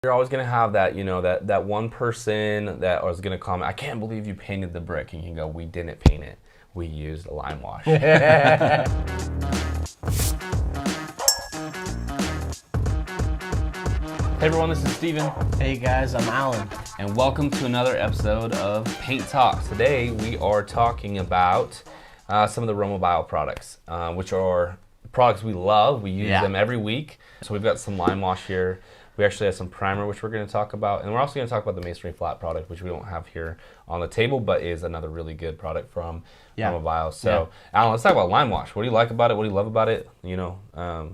You're always gonna have that, that one person that is gonna comment, "I can't believe you painted the brick," and you can go, "We didn't paint it. We used a lime wash." Hey everyone, this is Steven. Hey guys, I'm Allan. And welcome to another episode of Paint Talks. Today we are talking about some of the Romabio products, which are products we love. We use them every week. So we've got some lime wash here. We actually have some primer, which we're going to talk about. And we're also going to talk about the Masonry Flat product, which we don't have here on the table, but is another really good product from Romabio. So, Allan, let's talk about lime wash. What do you like about it? What do you love about it? What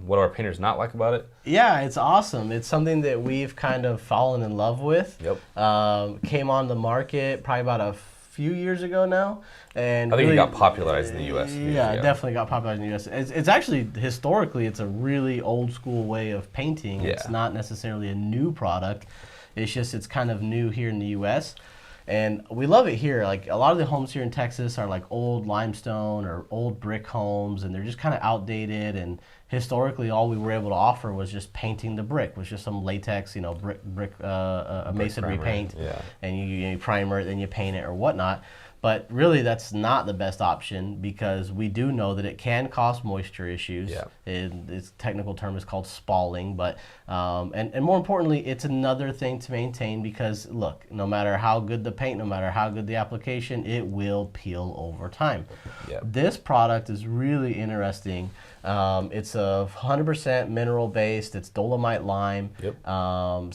do our painters not like about it? Yeah, it's awesome. It's something that we've kind of fallen in love with. Yep. Came on the market probably about a few years ago now. And I think really, it got popularized in the U.S. Yeah, it definitely got popularized in the U.S. It's actually, historically, it's a really old school way of painting. Yeah. It's not necessarily a new product. It's just, it's kind of new here in the U.S. And we love it here. Like, a lot of the homes here in Texas are like old limestone or old brick homes, and they're just kind of outdated. And historically, all we were able to offer was just painting the brick, was just some latex, brick masonry paint, and you primer it, then you paint it or whatnot. But really, that's not the best option because we do know that it can cause moisture issues. Yeah. Its technical term is called spalling, but and more importantly, it's another thing to maintain because look, no matter how good the paint, no matter how good the application, it will peel over time. Yeah. This product is really interesting. It's a 100% mineral based. It's dolomite lime. Yep.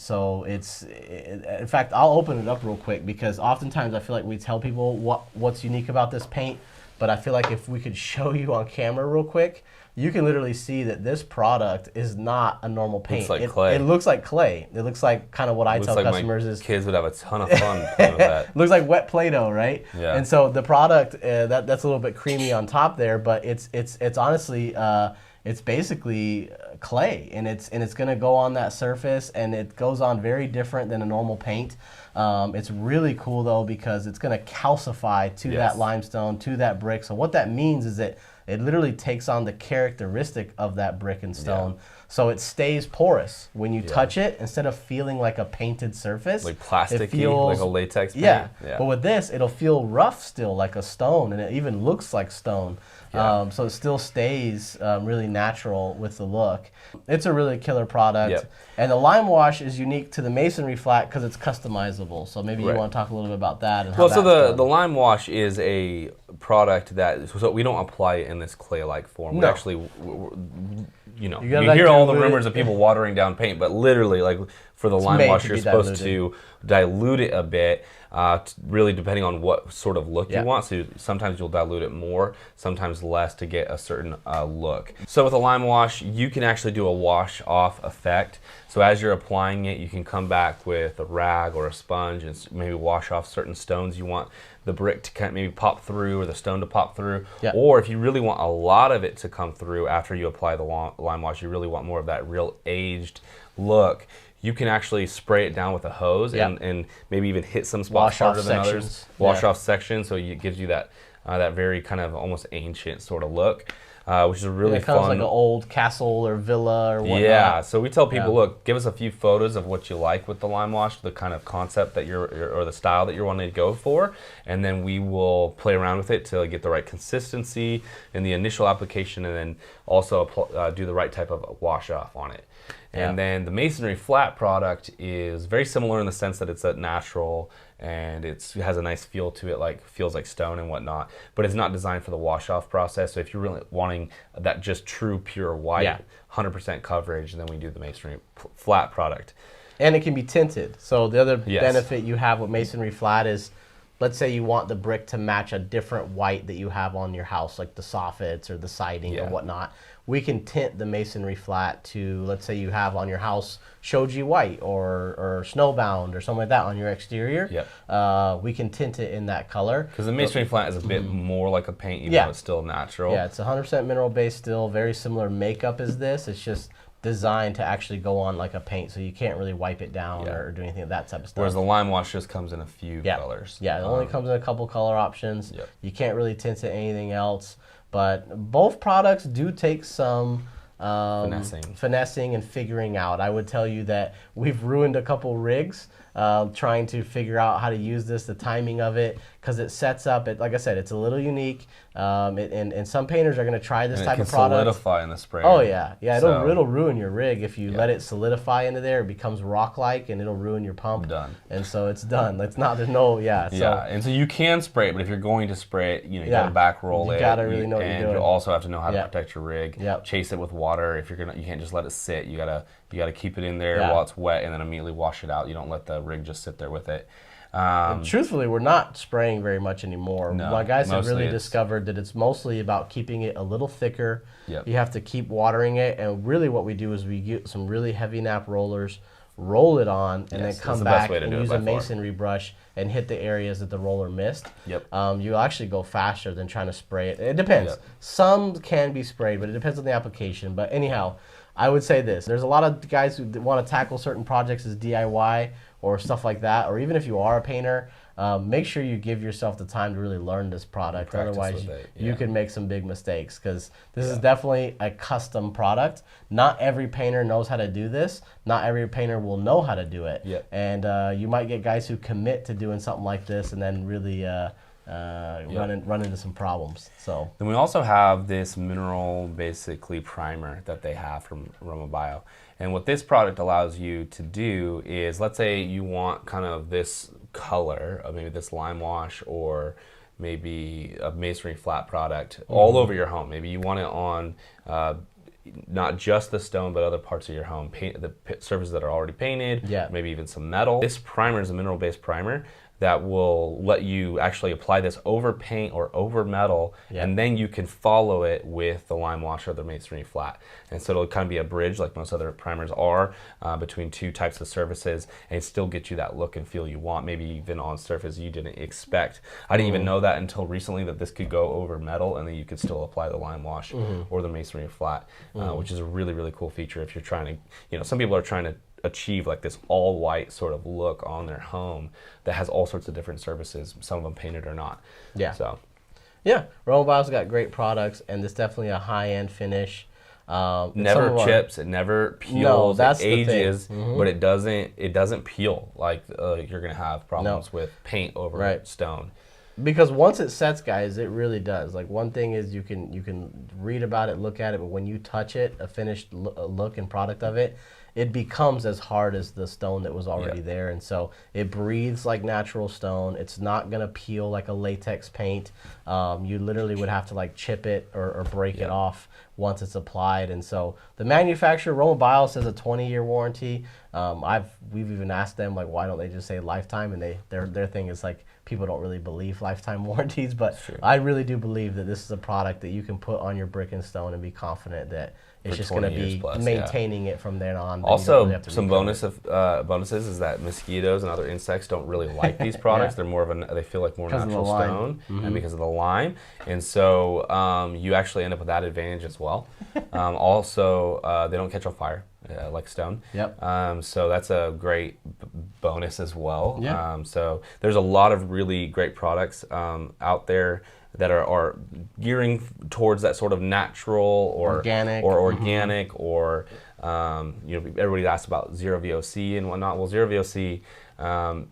So in fact, I'll open it up real quick because oftentimes I feel like we tell people what's unique about this paint, but I feel like if we could show you on camera real quick, you can literally see that this product is not a normal paint. It looks like clay. It looks like clay. It looks like kind of what I tell customers is kids would have a ton of fun playing with that. It looks like wet Play-Doh, right? Yeah. And so the product that's a little bit creamy on top there, but it's honestly it's basically clay, and it's going to go on that surface, and it goes on very different than a normal paint. It's really cool though because it's going to calcify to that limestone, to that brick. So what that means is that it literally takes on the characteristic of that brick and stone. Yeah. So it stays porous when you touch it instead of feeling like a painted surface. Like plasticky, like a latex paint. Yeah. But with this, it'll feel rough still, like a stone, and it even looks like stone. Yeah. So it still stays really natural with the look. It's a really killer product. Yep. And the lime wash is unique to the Masonry Flat because it's customizable. So maybe you want to talk a little bit about that. And how the lime wash is a product so we don't apply it in this clay-like form. No. We actually, you hear all the rumors of people watering down paint, but literally, like for the lime wash, you're supposed to dilute it a bit. Really depending on what sort of look you want. So sometimes you'll dilute it more, sometimes less to get a certain look. So with a lime wash, you can actually do a wash off effect. So as you're applying it, you can come back with a rag or a sponge and maybe wash off certain stones you want the brick to kind of maybe pop through or the stone to pop through. Yeah. Or if you really want a lot of it to come through after you apply the lime wash, you really want more of that real aged look, you can actually spray it down with a hose and maybe even hit some spots harder than others. Wash off sections, so it gives you that very kind of almost ancient sort of look, which is really fun. It like an old castle or villa or whatnot. Yeah, so we tell people, look, give us a few photos of what you like with the lime wash, the kind of concept that or the style that you're wanting to go for, and then we will play around with it to get the right consistency in the initial application, and then also do the right type of wash off on it. And then the Masonry Flat product is very similar in the sense that it's a natural and it has a nice feel to it, feels like stone and whatnot, but it's not designed for the wash-off process. So if you're really wanting that just true, pure white, 100% coverage, then we do the Masonry Flat product. And it can be tinted. So the other benefit you have with Masonry Flat is, let's say you want the brick to match a different white that you have on your house, like the soffits or the siding or whatnot. We can tint the Masonry Flat to, let's say you have on your house shoji white or snowbound or something like that on your exterior. Yep. We can tint it in that color. Because the Masonry Flat is a bit more like a paint, even though it's still natural. Yeah, it's 100% mineral based still, very similar makeup as this. It's just designed to actually go on like a paint, so you can't really wipe it down or do anything of that type of stuff. Whereas the lime wash just comes in a few colors. Yeah, it only comes in a couple color options. Yep. You can't really tint it anything else. But both products do take some finessing and figuring out. I would tell you that we've ruined a couple rigs trying to figure out how to use this, the timing of it, because it sets up, like I said, it's a little unique. And some painters are going to try this type of product. It can solidify in the spray. Oh yeah, it'll ruin your rig if you let it solidify into there. It becomes rock-like, and it'll ruin your pump. Done. And so it's done. There's no. And so you can spray it, but if you're going to spray it, you got to back roll it. You got to really know what you're doing. And you also have to know how to protect your rig. Yep. Chase it with water. If you can't just let it sit. You gotta keep it in there while it's wet, and then immediately wash it out. You don't let the rig just sit there with it. Truthfully, we're not spraying very much anymore. No, my guys have really discovered that it's mostly about keeping it a little thicker. Yep. You have to keep watering it, and really what we do is we get some really heavy nap rollers, roll it on, and then come back and use a masonry brush and hit the areas that the roller missed. Yep. You actually go faster than trying to spray it. It depends. Yep. Some can be sprayed, but it depends on the application. But anyhow, I would say this. There's a lot of guys who want to tackle certain projects as DIY or stuff like that, or even if you are a painter, make sure you give yourself the time to really learn this product. Otherwise, you can make some big mistakes, because this is definitely a custom product. Not every painter knows how to do this. Not every painter will know how to do it. Yep. And you might get guys who commit to doing something like this and then really run into some problems. So then we also have this mineral basically primer that they have from Romabio. And what this product allows you to do is, let's say you want kind of this color of maybe this lime wash or maybe a Masonry Flat product all over your home. Maybe you want it on not just the stone, but other parts of your home. Paint the surfaces that are already painted, maybe even some metal. This primer is a mineral-based primer that will let you actually apply this over paint or over metal, and then you can follow it with the lime wash or the Masonry Flat. And so it'll kind of be a bridge, like most other primers are, between two types of surfaces, and still get you that look and feel you want, maybe even on surface you didn't expect. I didn't even know that until recently, that this could go over metal and then you could still apply the lime wash or the Masonry Flat, which is a really, really cool feature if you're trying to, some people are trying to achieve like this all white sort of look on their home that has all sorts of different surfaces, some of them painted or not. Romabio's got great products, and it's definitely a high-end finish. Never chips, it never peels, it ages, but it doesn't peel like you're gonna have problems with paint over stone. Because once it sets, guys, it really does. Like, one thing is you can read about it, look at it, but when you touch it, a finished look and product of it, it becomes as hard as the stone that was already there. And so it breathes like natural stone. It's not going to peel like a latex paint. You literally would have to like chip it or break it off once it's applied. And so the manufacturer, Romabio, says a 20-year warranty. We've even asked them, like, why don't they just say lifetime? And their thing is like, people don't really believe lifetime warranties, but I really do believe that this is a product that you can put on your brick and stone and be confident that it's just going to be maintaining it from there on. Also, really some bonuses is that mosquitoes and other insects don't really like these products. They're more of they feel like more natural stone, and because of the lime. And so you actually end up with that advantage as well. Also, they don't catch on fire like stone. So that's a great bonus as well. So there's a lot of really great products out there that are gearing towards that sort of natural or organic or everybody asks about zero VOC and whatnot. Well, zero VOC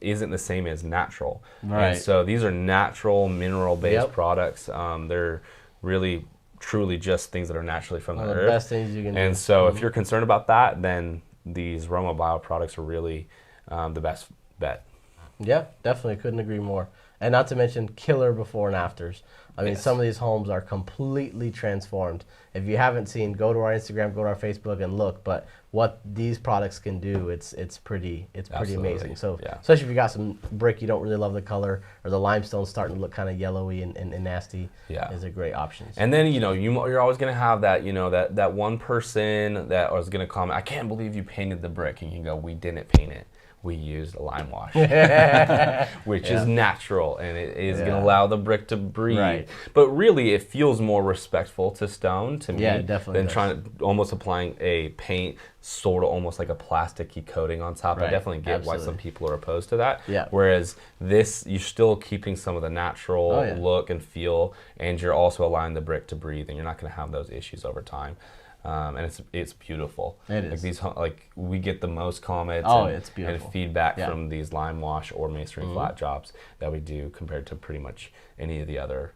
isn't the same as natural. And so these are natural mineral-based products. They're really truly just things that are naturally from the earth. The best things you can do. And so if you're concerned about that, then these Romabio products are really the best bet. Yeah, definitely couldn't agree more. And not to mention killer before and afters. I mean, some of these homes are completely transformed. If you haven't seen, go to our Instagram, go to our Facebook and look. But what these products can do, it's pretty amazing. So especially if you got some brick, you don't really love the color, or the limestone's starting to look kind of yellowy and nasty, is a great option. And then, you're always going to have that, that one person that is going to comment, I can't believe you painted the brick. And you can go, we didn't paint it. We used a lime wash, which is natural, and it is going to allow the brick to breathe. But really, it feels more respectful to stone to me than trying to almost applying a paint sort of almost like a plasticky coating on top. I definitely get why some people are opposed to that. Whereas this, you're still keeping some of the natural look and feel, and you're also allowing the brick to breathe, and you're not going to have those issues over time. and it's beautiful. It is. Like these, like we get the most comments it's beautiful. and feedback from these lime wash or masonry flat jobs that we do compared to pretty much any of the other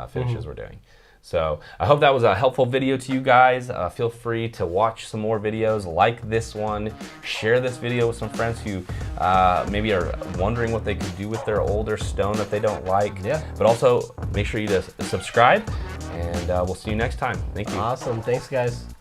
finishes we're doing. So I hope that was a helpful video to you guys. Feel free to watch some more videos like this one. Share this video with some friends who maybe are wondering what they could do with their older stone that they don't like. Yeah. But also make sure you subscribe, and we'll see you next time. Thank you. Awesome. Thanks, guys.